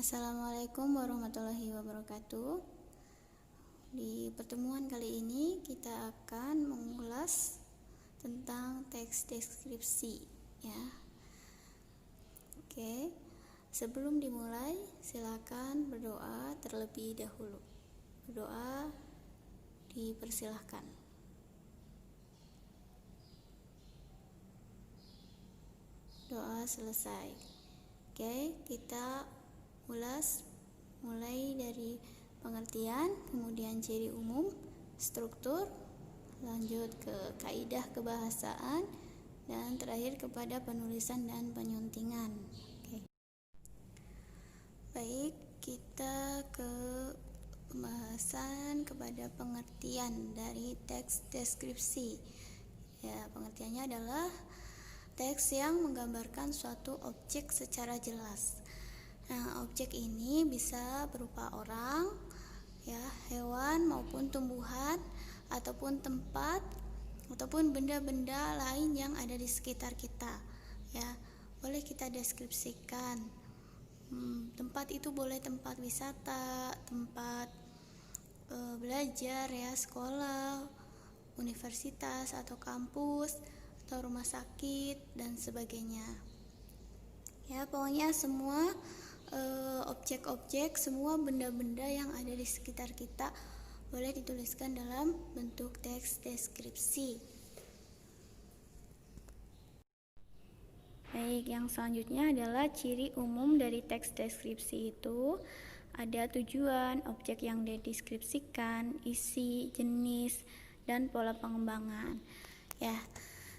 Assalamualaikum warahmatullahi wabarakatuh. Di pertemuan kali ini kita akan mengulas tentang teks deskripsi ya. Oke. Sebelum dimulai, silakan berdoa terlebih dahulu. Berdoa dipersilahkan. Doa selesai. Oke, kita ulas mulai dari pengertian, kemudian ciri umum, struktur, lanjut ke kaidah kebahasaan, dan terakhir kepada penulisan dan penyuntingan. Oke. Baik, kita ke pembahasan kepada pengertian dari teks deskripsi. Ya, pengertiannya adalah teks yang menggambarkan suatu objek secara jelas. Nah, objek ini bisa berupa orang, ya, hewan maupun tumbuhan, ataupun tempat, ataupun benda-benda lain yang ada di sekitar kita. Ya, boleh kita deskripsikan. Tempat itu boleh tempat wisata, tempat belajar, ya, sekolah, universitas atau kampus, atau rumah sakit dan sebagainya. Ya, pokoknya semua objek-objek, semua benda-benda yang ada di sekitar kita boleh dituliskan dalam bentuk teks deskripsi. Baik, yang selanjutnya adalah ciri umum dari teks deskripsi itu ada tujuan, objek yang dideskripsikan, isi, jenis, dan pola pengembangan. Ya,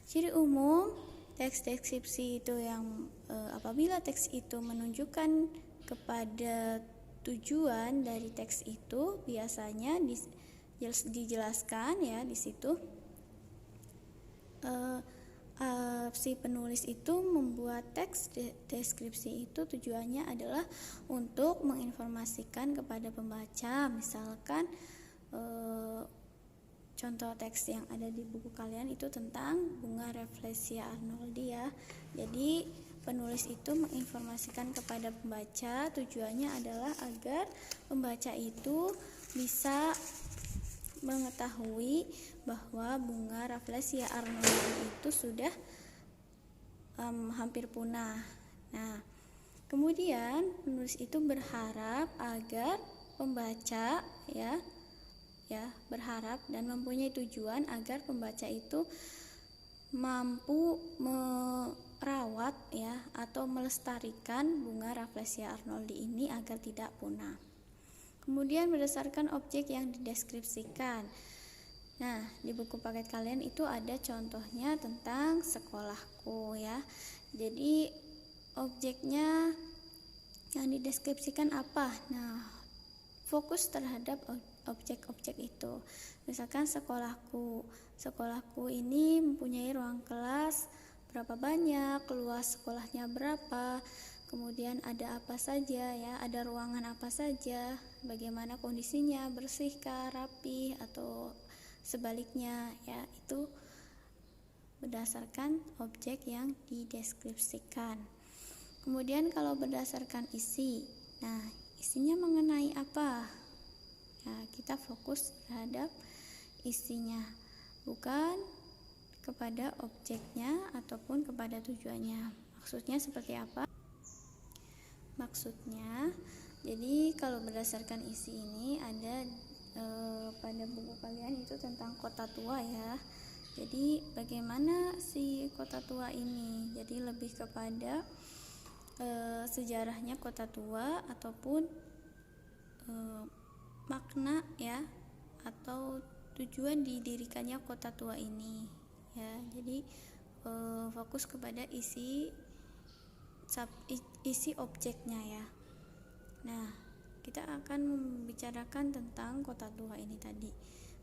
ciri umum teks deskripsi itu yang apabila teks itu menunjukkan kepada tujuan dari teks itu, biasanya dijelaskan ya di situ si penulis itu membuat teks deskripsi itu tujuannya adalah untuk menginformasikan kepada pembaca, misalkan contoh teks yang ada di buku kalian itu tentang bunga Rafflesia arnoldii ya. Jadi penulis itu menginformasikan kepada pembaca, tujuannya adalah agar pembaca itu bisa mengetahui bahwa bunga Rafflesia arnoldii itu sudah hampir punah. Nah, kemudian penulis itu berharap agar pembaca ya berharap dan mempunyai tujuan agar pembaca itu mampu merawat ya atau melestarikan bunga Rafflesia arnoldii ini agar tidak punah. Kemudian berdasarkan objek yang dideskripsikan. Nah, di buku paket kalian itu ada contohnya tentang sekolahku ya. Jadi objeknya yang dideskripsikan apa? Nah, fokus terhadap objek-objek itu. Misalkan sekolahku ini mempunyai ruang kelas berapa banyak, luas sekolahnya berapa, kemudian ada apa saja ya, ada ruangan apa saja, bagaimana kondisinya, bersihkah, rapi atau sebaliknya ya. Itu berdasarkan objek yang dideskripsikan. Kemudian kalau berdasarkan isi, nah isinya mengenai apa? Nah, kita fokus terhadap isinya, bukan kepada objeknya ataupun kepada tujuannya. Maksudnya seperti apa? Maksudnya, jadi kalau berdasarkan isi ini ada pada buku kalian itu tentang kota tua ya. Jadi bagaimana si kota tua ini? Jadi lebih kepada sejarahnya kota tua ataupun makna ya atau tujuan didirikannya kota tua ini ya. Jadi fokus kepada isi objeknya ya. Nah, kita akan membicarakan tentang kota tua ini tadi.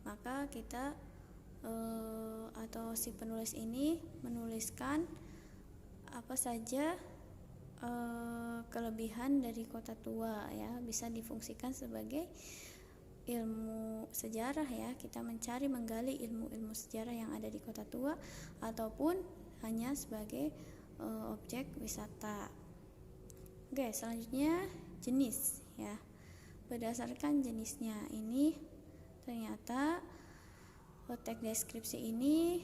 Maka kita atau si penulis ini menuliskan apa saja kelebihan dari kota tua ya, bisa difungsikan sebagai ilmu sejarah ya, kita menggali ilmu-ilmu sejarah yang ada di kota tua ataupun hanya sebagai objek wisata. Oke, selanjutnya jenis ya. Berdasarkan jenisnya ini ternyata teks deskripsi ini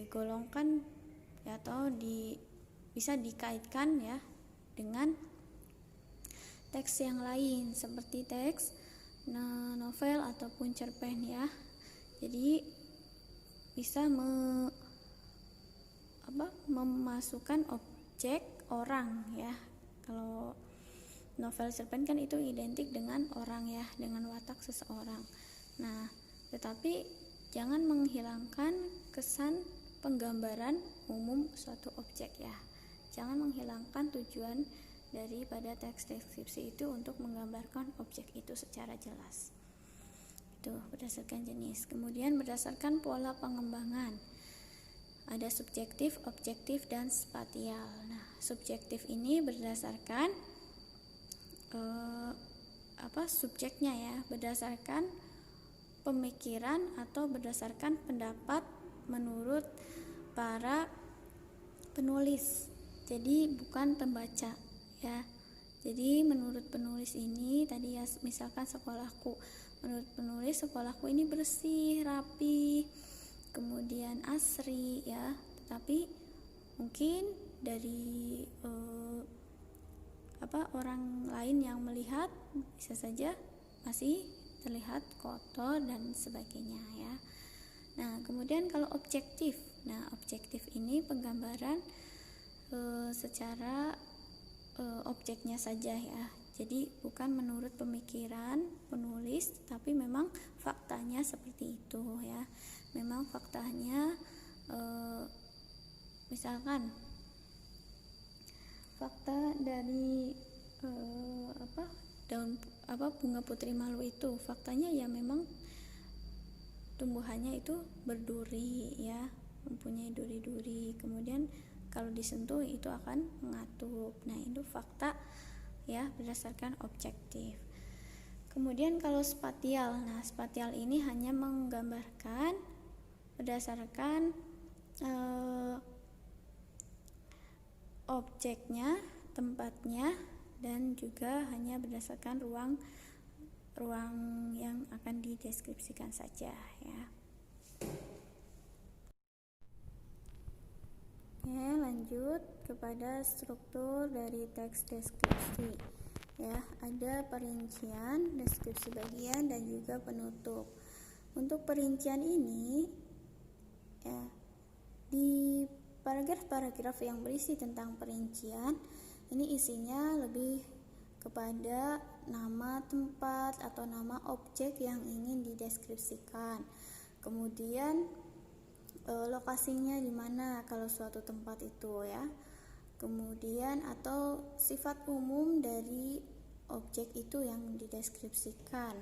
digolongkan ya, atau bisa dikaitkan ya dengan teks yang lain seperti teks novel ataupun cerpen ya. Jadi bisa memasukkan objek orang ya. Kalau novel cerpen kan itu identik dengan orang ya, dengan watak seseorang. Nah, tetapi jangan menghilangkan kesan penggambaran umum suatu objek ya. Jangan menghilangkan tujuan daripada teks deskripsi itu untuk menggambarkan objek itu secara jelas. Itu berdasarkan jenis. Kemudian berdasarkan pola pengembangan. Ada subjektif, objektif, dan spatial. Nah, subjektif ini berdasarkan subjeknya ya, berdasarkan pemikiran atau berdasarkan pendapat menurut para penulis. Jadi bukan pembaca ya. Jadi menurut penulis ini tadi ya, misalkan sekolahku, menurut penulis sekolahku ini bersih, rapi, kemudian asri ya. Tetapi mungkin dari orang lain yang melihat bisa saja masih terlihat kotor dan sebagainya ya. Nah, kemudian kalau objektif. Nah, objektif ini penggambaran secara objeknya saja ya. Jadi bukan menurut pemikiran penulis, tapi memang faktanya seperti itu ya. Memang faktanya misalkan fakta dari bunga putri malu itu, faktanya ya memang tumbuhannya itu berduri ya, mempunyai duri-duri, kemudian kalau disentuh itu akan mengatup. Nah, itu fakta ya, berdasarkan objektif. Kemudian kalau spatial, nah spatial ini hanya menggambarkan berdasarkan objeknya, tempatnya, dan juga hanya berdasarkan ruang yang akan dideskripsikan saja ya. Oke, lanjut kepada struktur dari teks deskripsi ya. Ada perincian, deskripsi bagian, dan juga penutup. Untuk perincian ini ya, di paragraf-paragraf yang berisi tentang perincian ini isinya lebih kepada nama tempat atau nama objek yang ingin dideskripsikan. Kemudian lokasinya di mana kalau suatu tempat itu ya. Kemudian atau sifat umum dari objek itu yang dideskripsikan.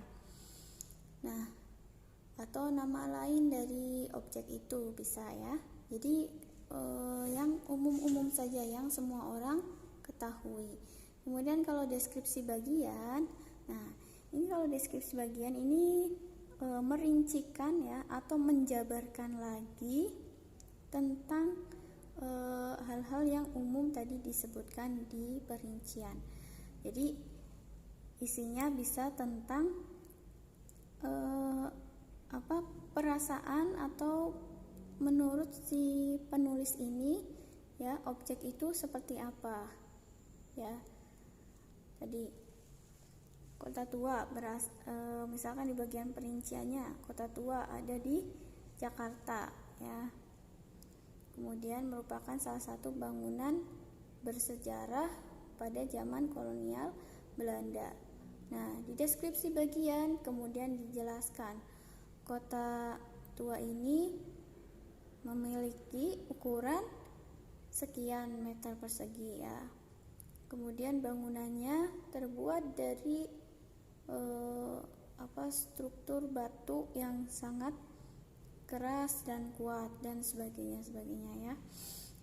Nah, atau nama lain dari objek itu bisa ya. Jadi yang umum-umum saja, yang semua orang ketahui. Kemudian kalau deskripsi bagian, nah ini kalau deskripsi bagian ini merincikan ya, atau menjabarkan lagi tentang hal-hal yang umum tadi disebutkan di perincian. Jadi isinya bisa tentang perasaan atau menurut si penulis ini ya, objek itu seperti apa ya. Tadi kota tua, misalkan di bagian perinciannya kota tua ada di Jakarta ya. Kemudian merupakan salah satu bangunan bersejarah pada zaman kolonial Belanda. Nah, di deskripsi bagian kemudian dijelaskan kota tua ini memiliki ukuran sekian meter persegi ya. Kemudian bangunannya terbuat dari struktur batu yang sangat keras dan kuat dan sebagainya ya.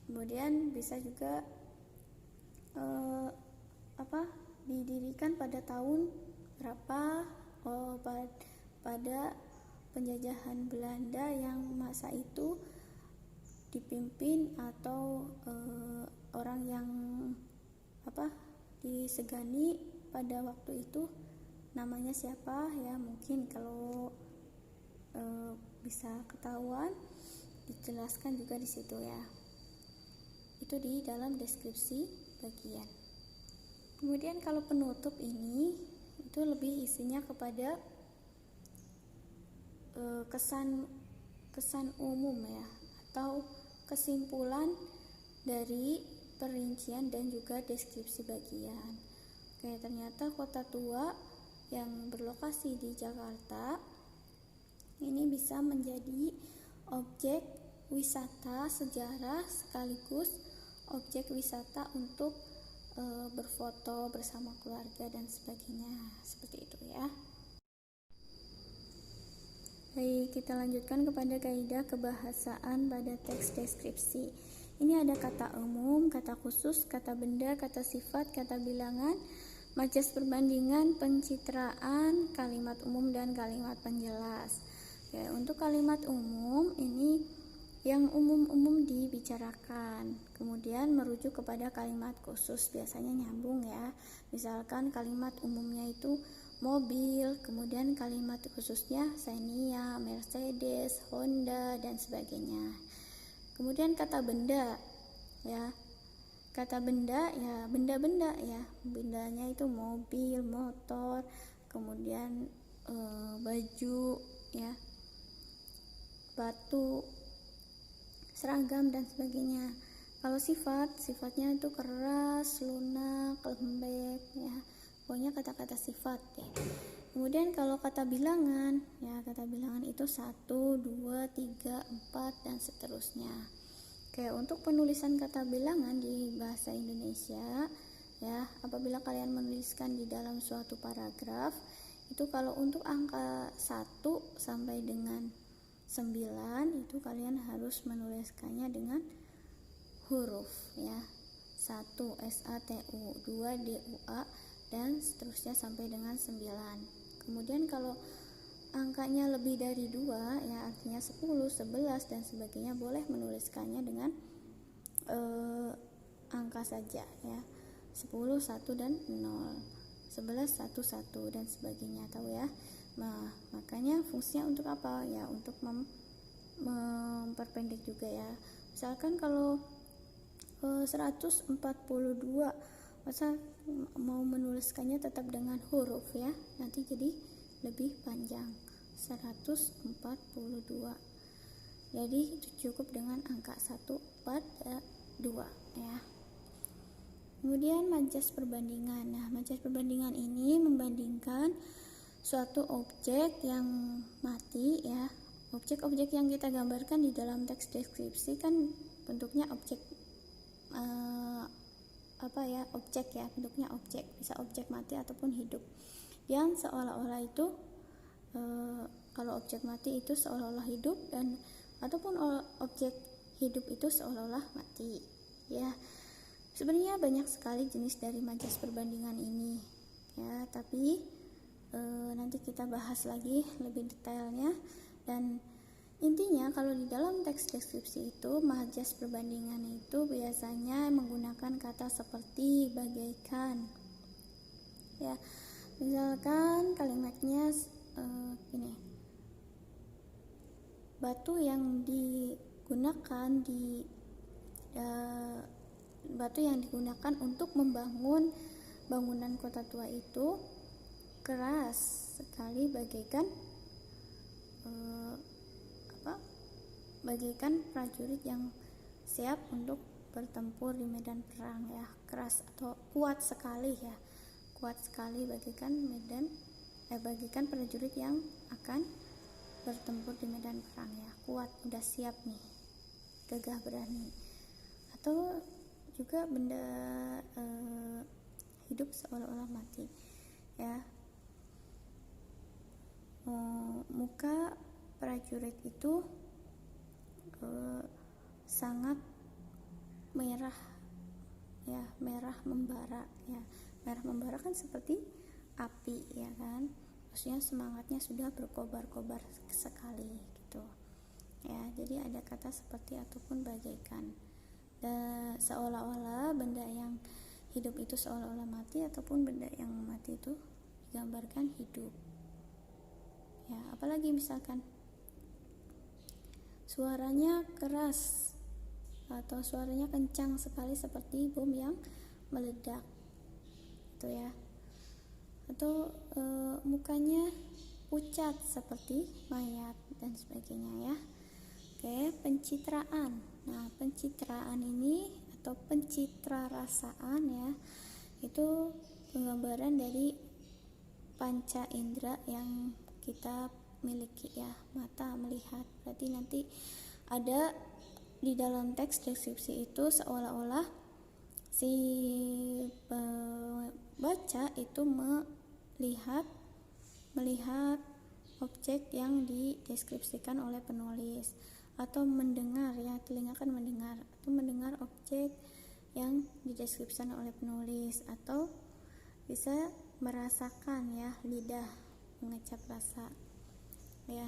Kemudian bisa juga didirikan pada tahun berapa, pada penjajahan Belanda yang masa itu dipimpin atau orang yang disegani pada waktu itu namanya siapa ya, mungkin kalau bisa ketahuan dijelaskan juga di situ ya, itu di dalam deskripsi bagian. Kemudian kalau penutup ini itu lebih isinya kepada kesan umum ya, atau kesimpulan dari perincian dan juga deskripsi bagian. Oke, ternyata Kota Tua yang berlokasi di Jakarta ini bisa menjadi objek wisata sejarah sekaligus objek wisata untuk berfoto bersama keluarga dan sebagainya, seperti itu ya. Baik, kita lanjutkan kepada kaidah kebahasaan pada teks deskripsi. Ini ada kata umum, kata khusus, kata benda, kata sifat, kata bilangan, majas perbandingan, pencitraan, kalimat umum dan kalimat penjelas. Oke, untuk kalimat umum ini yang umum-umum dibicarakan, kemudian merujuk kepada kalimat khusus, biasanya nyambung ya. Misalkan kalimat umumnya itu mobil, kemudian kalimat khususnya Xenia, Mercedes, Honda dan sebagainya. Kemudian kata benda ya, kata benda ya benda-benda ya, bendanya itu mobil, motor, kemudian baju ya, batu, seragam dan sebagainya. Kalau sifatnya itu keras, lunak, lembek ya, pokoknya kata-kata sifat ya. Kemudian kalau kata bilangan ya, kata bilangan itu 1, 2, 3, 4 dan seterusnya. Oke, untuk penulisan kata bilangan di bahasa Indonesia ya, apabila kalian menuliskan di dalam suatu paragraf itu, kalau untuk angka 1 sampai dengan 9 itu kalian harus menuliskannya dengan huruf ya. 1 SATU, 2 DUA dan seterusnya sampai dengan 9. Kemudian kalau angkanya lebih dari 2 ya, artinya 10, 11 dan sebagainya, boleh menuliskannya dengan angka saja ya. 10 1 dan 0, 11 1 1 dan sebagainya, tahu ya. Nah, makanya fungsinya untuk apa ya? Untuk memperpendek juga ya. Misalkan kalau 142 masa mau menuliskannya tetap dengan huruf ya, nanti jadi lebih panjang, 142. Jadi cukup dengan angka 1 pada 2 ya. Kemudian majas perbandingan. Nah, majas perbandingan ini membandingkan suatu objek yang mati ya. Objek-objek yang kita gambarkan di dalam teks deskripsi kan bentuknya objek objek ya, bentuknya objek, bisa objek mati ataupun hidup, yang seolah-olah itu kalau objek mati itu seolah-olah hidup, dan ataupun objek hidup itu seolah-olah mati ya. Sebenarnya banyak sekali jenis dari majas perbandingan ini ya, tapi nanti kita bahas lagi lebih detailnya. Dan intinya kalau di dalam teks deskripsi itu, majas perbandingan itu biasanya menggunakan kata seperti bagaikan ya. Misalkan kalimatnya ini, batu yang digunakan untuk membangun bangunan Kota Tua itu keras sekali, bagaikan bagaikan prajurit yang siap untuk bertempur di medan perang ya. Keras atau kuat sekali ya, kuat sekali bagaikan bagaikan prajurit yang akan bertempur di medan perang ya, kuat, udah siap nih, gagah berani. Atau juga benda hidup seolah-olah mati ya. Muka prajurit itu sangat merah ya, merah membara ya. Merah membara kan seperti api ya kan, maksudnya semangatnya sudah berkobar-kobar sekali gitu ya. Jadi ada kata seperti ataupun bagaikan, dan seolah-olah benda yang hidup itu seolah-olah mati, ataupun benda yang mati itu digambarkan hidup. Ya, apalagi misalkan suaranya keras atau suaranya kencang sekali seperti bom yang meledak, itu ya. Atau mukanya pucat seperti mayat dan sebagainya ya. Oke, pencitraan. Nah, pencitraan ini atau pencitra rasaan ya, itu penggambaran dari panca indera yang kita miliki ya, mata melihat. Berarti nanti ada di dalam teks deskripsi itu seolah-olah si pembaca itu melihat objek yang dideskripsikan oleh penulis, atau mendengar ya, telinga kan mendengar, atau mendengar objek yang dideskripsikan oleh penulis, atau bisa merasakan ya, lidah mengecap rasa ya,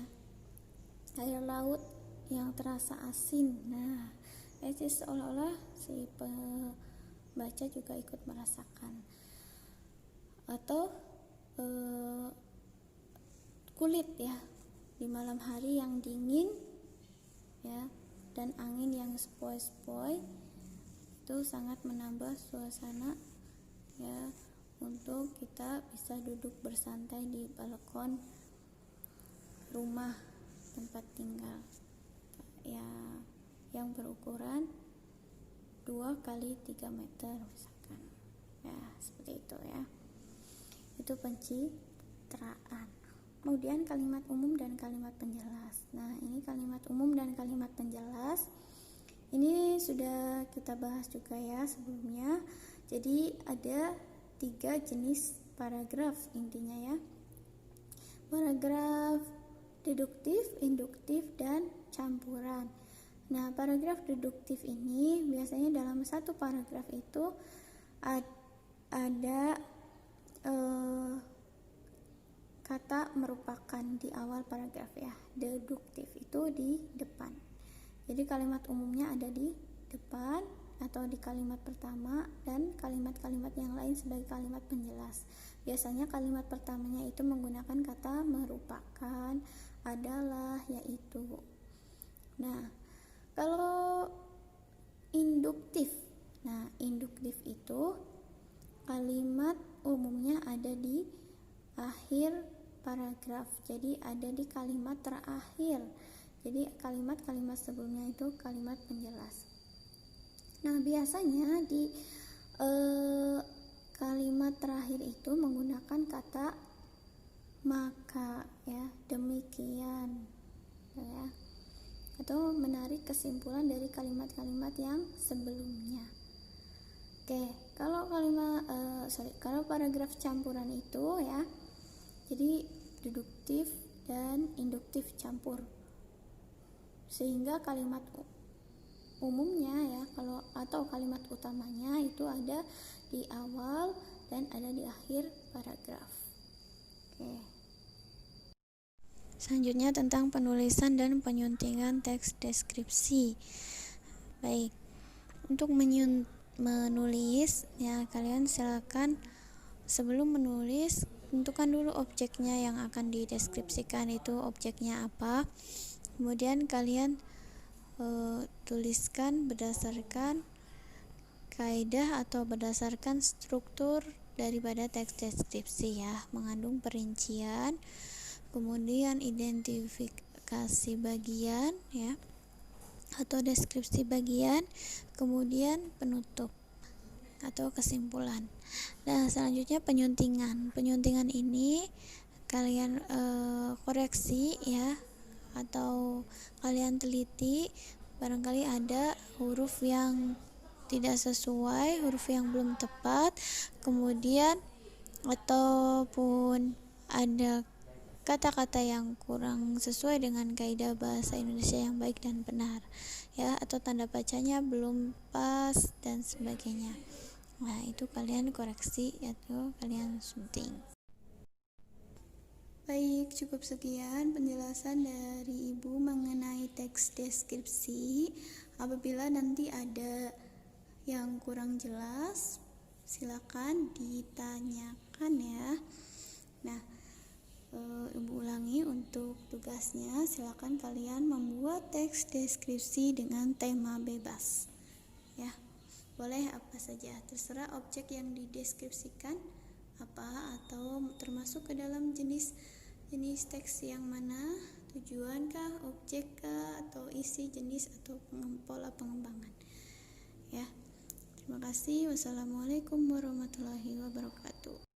air laut yang terasa asin. Nah, itu seolah-olah si pembaca juga ikut merasakan. Atau kulit ya, di malam hari yang dingin ya, dan angin yang sepoi-sepoi, itu sangat menambah suasana ya, untuk kita bisa duduk bersantai di balkon rumah tempat tinggal ya, yang berukuran 2x3 meter misalkan ya, seperti itu ya. Itu pencitraan. Kemudian kalimat umum dan kalimat penjelas. Nah, ini kalimat umum dan kalimat penjelas ini sudah kita bahas juga ya sebelumnya. Jadi ada 3 jenis paragraf intinya ya. Paragraf deduktif, induktif, dan campuran. Nah, paragraf deduktif ini biasanya dalam satu paragraf itu ada kata merupakan di awal paragraf ya. Deduktif itu di depan. Jadi kalimat umumnya ada di depan atau di kalimat pertama, dan kalimat-kalimat yang lain sebagai kalimat penjelas. Biasanya kalimat pertamanya itu menggunakan kata merupakan, adalah, yaitu. Nah, kalau induktif. Nah, induktif itu kalimat umumnya ada di akhir paragraf. Jadi ada di kalimat terakhir. Jadi kalimat-kalimat sebelumnya itu kalimat penjelas. Nah, biasanya di kalimat terakhir itu menggunakan kata maka ya, demikian ya, atau menarik kesimpulan dari kalimat-kalimat yang sebelumnya. Oke, kalau kalau paragraf campuran itu ya, jadi deduktif dan induktif campur, sehingga kalimat umumnya ya, atau kalimat utamanya itu ada di awal dan ada di akhir paragraf. Oke. Selanjutnya tentang penulisan dan penyuntingan teks deskripsi. Baik, untuk menulis ya, kalian silakan sebelum menulis tentukan dulu objeknya yang akan dideskripsikan, itu objeknya apa. Kemudian kalian tuliskan berdasarkan kaidah atau berdasarkan struktur daripada teks deskripsi ya, mengandung perincian, kemudian identifikasi bagian ya, atau deskripsi bagian, kemudian penutup atau kesimpulan. Nah, selanjutnya penyuntingan. Penyuntingan ini kalian koreksi ya, atau kalian teliti, barangkali ada huruf yang tidak sesuai, huruf yang belum tepat, kemudian ataupun ada kata-kata yang kurang sesuai dengan kaidah bahasa Indonesia yang baik dan benar ya, atau tanda bacanya belum pas dan sebagainya. Nah, itu kalian koreksi atau kalian sunting. Baik, cukup sekian penjelasan dari Ibu mengenai teks deskripsi. Apabila nanti ada yang kurang jelas, silakan ditanyakan ya. Nah, Ibu ulangi untuk tugasnya, silakan kalian membuat teks deskripsi dengan tema bebas ya. Boleh apa saja, terserah objek yang dideskripsikan apa, atau termasuk ke dalam jenis teks yang mana, tujuankah, objek atau isi, jenis, atau pola pengembangan ya. Terima kasih. Wassalamualaikum warahmatullahi wabarakatuh.